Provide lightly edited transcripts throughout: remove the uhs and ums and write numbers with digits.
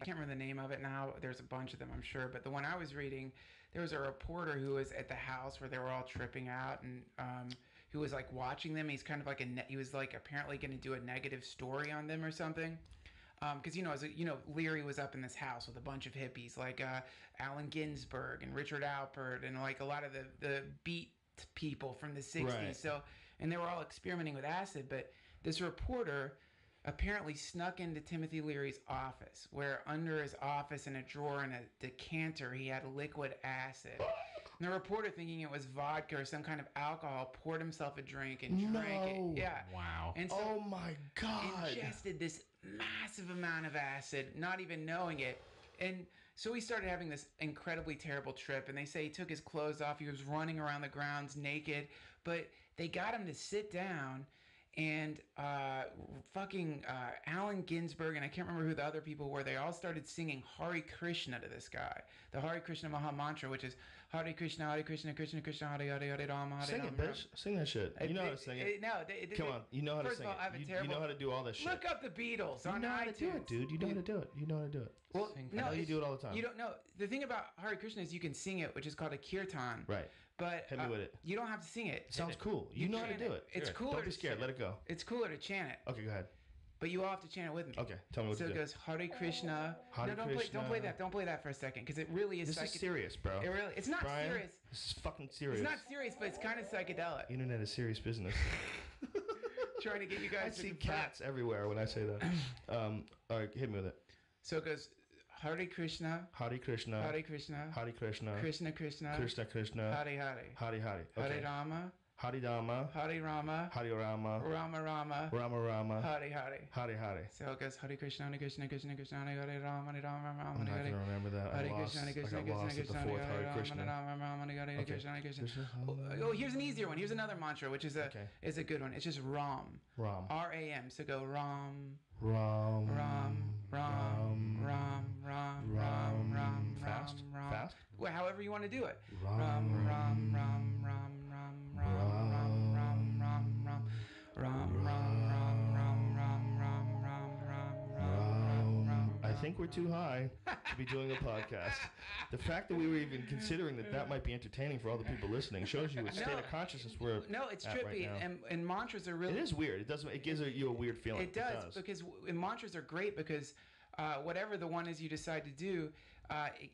I can't remember the name of it now. There's a bunch of them, I'm sure. But the one I was reading, there was a reporter who was at the house where they were all tripping out, and who was like watching them. He's kind of like he was like apparently going to do a negative story on them or something. Because Leary was up in this house with a bunch of hippies like Allen Ginsberg and Richard Alpert and like a lot of the beat people from the 60s. Right. So, and they were all experimenting with acid, but this reporter apparently snuck into Timothy Leary's office, where under his office in a drawer in a decanter he had liquid acid. And the reporter, thinking it was vodka or some kind of alcohol, poured himself a drink and drank it. Yeah. Wow. And so oh my God. ingested this massive amount of acid, not even knowing it. And so he started having this incredibly terrible trip, and they say he took his clothes off. He was running around the grounds naked, but they got him to sit down, and Allen Ginsberg, and I can't remember who the other people were, they all started singing Hare Krishna to this guy. The Hare Krishna Maha Mantra, which is Hare Krishna, Krishna, Krishna, Hare Hare, Hare Rama, Hare Sing it, Rama. bitch. Sing that shit. You know how to sing it. Come on. You know how to First sing of all, I have it. a You terrible. know how to do all this shit. Look up the Beatles You on know how to iTunes. do it, dude. You know how to do it. You know how to do it. Well, I know you do it all the time. You don't know. The thing about Hare Krishna is you can sing it, which is called a kirtan. Right. But Hit me with it. You don't have to sing it. Sounds cool. You know how to chant do it. It's Sure. cooler. Don't be scared. Let it go. It's cooler to chant it. Okay, go ahead. But you all have to chant it with me. Okay, tell me what so to do. So it goes Hare Krishna. Hare no, don't Krishna. play that. Don't play that for a second, because it really is. This is serious, bro. It's not Brian, serious. This is fucking serious. It's not serious, but it's kind of psychedelic. Internet is serious business. Trying to get you guys. I see cats everywhere when I say that. All right, hit me with it. So it goes Hare Krishna. Hare Krishna. Hare Krishna. Hare Krishna. Krishna Krishna. Krishna Krishna. Hare Hare. Hare Hare. Okay. Hare Rama. Hare Rama. Hare Rama. Hare Rama. Rama Rama. Rama Rama. Hare Hare. Hare Hare. So it goes Hare Krishna, Hare Krishna, Krishna Krishna, Hare Rama, Hare Rama, Rama I'm not Hare. going to remember that. I Hare lost. Krishna, Hare Krishna, I got lost at the fourth Hare Krishna. Rama, Rama, Hare Okay. Krishna, Hare Krishna. Oh, here's an easier one. Here's another mantra, which is a good one. It's just Ram. Ram. R-A-M. So go Ram. Ram. Ram. Ram. Ram. Ram. Ram. Ram. Fast? Ram. Fast? Well, however you want to do it. Ram. Ram. Ram. Ram. Ram. Ram. Ram. Ram. Ram. Ram. Ram. Ram. Ram. Ram. Ram. Ram. Ram. Ram. Ram. I think we're too high to be doing a podcast. The fact that we were even considering that might be entertaining for all the people listening shows you what state of consciousness we're No, it's at trippy, right now. and mantras are really. It is weird. It doesn't. It gives you a weird feeling. It does, because and mantras are great because whatever the one is you decide to do,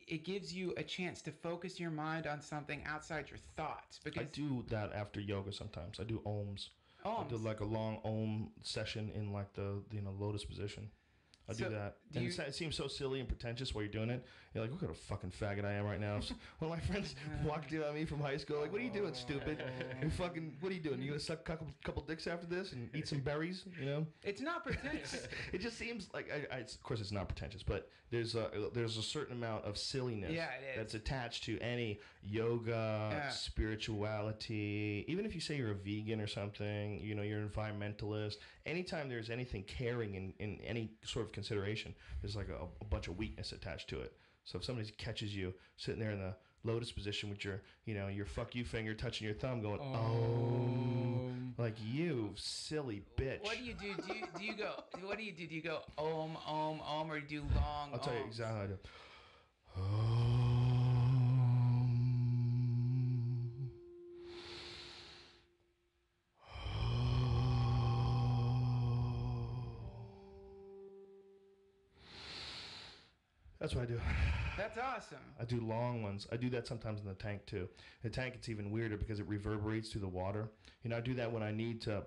it gives you a chance to focus your mind on something outside your thoughts. Because I do that after yoga sometimes. I do ohms. I do Ohms. like a long om session in like the lotus position. I do that. And it seems so silly and pretentious while you're doing it. You're like, look what a fucking faggot I am right now. One of my friends walked in on me from high school, like, what are you doing, stupid? What are you doing? You gonna suck a couple dicks after this and eat some berries? You know? It's not pretentious. It just seems like, of course, it's not pretentious, but there's a certain amount of silliness that's attached to any yoga, spirituality. Even if you say you're a vegan or something, you're an environmentalist. Anytime there's anything caring in any sort of consideration, there's like a bunch of weakness attached to it. So if somebody catches you sitting there in the lotus position with your fuck you finger touching your thumb going, like, you silly bitch. What do you do? Do you go? What do you do? Do you go om om om, or do you do long? I'll tell you exactly how I do. That's what I do. That's awesome. I do long ones. I do that sometimes in the tank too. In the tank, it's even weirder because it reverberates through the water. I do that when I need to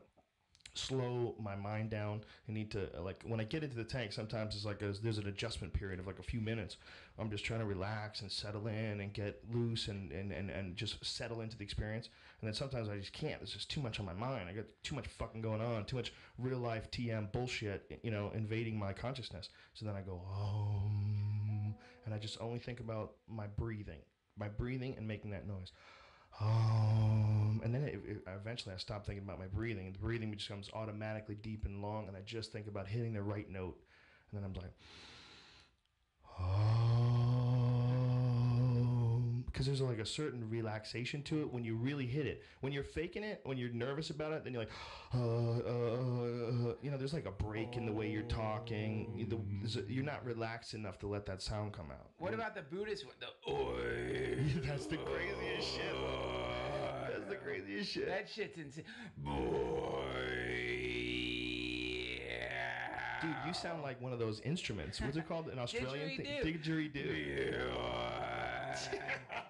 slow my mind down. I need to, like, when I get into the tank, sometimes it's like there's an adjustment period of like a few minutes. I'm just trying to relax and settle in and get loose and just settle into the experience. And then sometimes I just can't. There's just too much on my mind. I got too much fucking going on, too much real life TM bullshit, invading my consciousness. So then I go, and I just only think about my breathing and making that noise. And then eventually I stop thinking about my breathing. The breathing just comes automatically deep and long, and I just think about hitting the right note. And then I'm like, because there's like a certain relaxation to it when you really hit it. When you're faking it, when you're nervous about it, then you're like, there's like a break in the way you're talking. You're not relaxed enough to let that sound come out. What about the Buddhist one? The oi. That's the craziest shit. That's the craziest shit. That shit's insane. Boy. Dude, you sound like one of those instruments. What's it called? An Australian thing? Didgeridoo.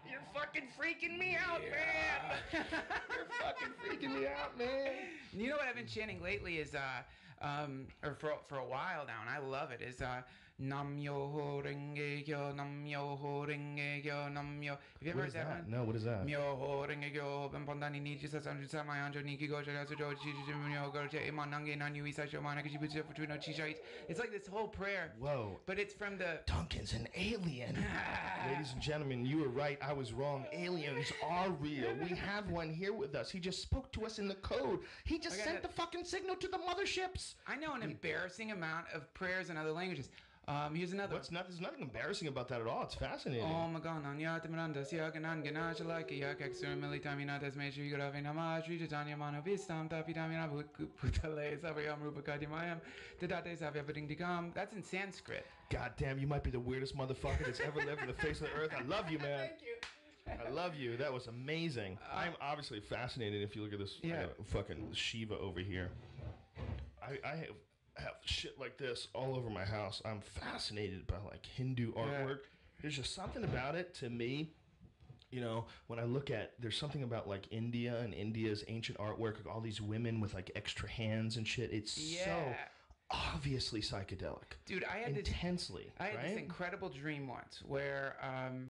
You're fucking freaking me out, man. You're fucking freaking me out, man. You know what I've been chanting lately is, or for a while now, and I love it, is Nam Myoho Renge Kyo, Nam Myoho Renge Kyo, Nam Myoho. Have you ever heard that one? No, what is that? Myoho Renge Kyo, Benpondani Niji Sasanju Samayanjo Niki Gojo Yasujo Chichi Myo Gojo Iman Nange Nanyu Isa Shomana Kijibuchi Fortuno Chichait. It's like this whole prayer. Whoa. But it's from the Duncan's an alien. Ladies and gentlemen, you were right. I was wrong. Aliens are real. We have one here with us. He just spoke to us in the code. He just sent the fucking signal to the motherships. I know an embarrassing amount of prayers in other languages. Here's another. There's nothing embarrassing about that at all. It's fascinating. Oh my God, Nanya Timiranda, Siaganan, Ganasha like Yak Exur Militamina, as Major Yugolavina, Tritania Mano Vistam, Tapitamina, Putale, Saviam Rubakadimayam, the Dates have everything to come. That's in Sanskrit. God damn, you might be the weirdest motherfucker that's ever lived on the face of the earth. I love you, man. Thank you. I love you. That was amazing. I'm obviously fascinated if you look at this fucking Shiva over here. I have shit like this all over my house. I'm fascinated by like Hindu artwork. There's just something about it to me. You know, when I look at, there's something about like India and India's ancient artwork, like all these women with like extra hands and shit. It's so obviously psychedelic. Dude, I had intensely. this incredible dream once where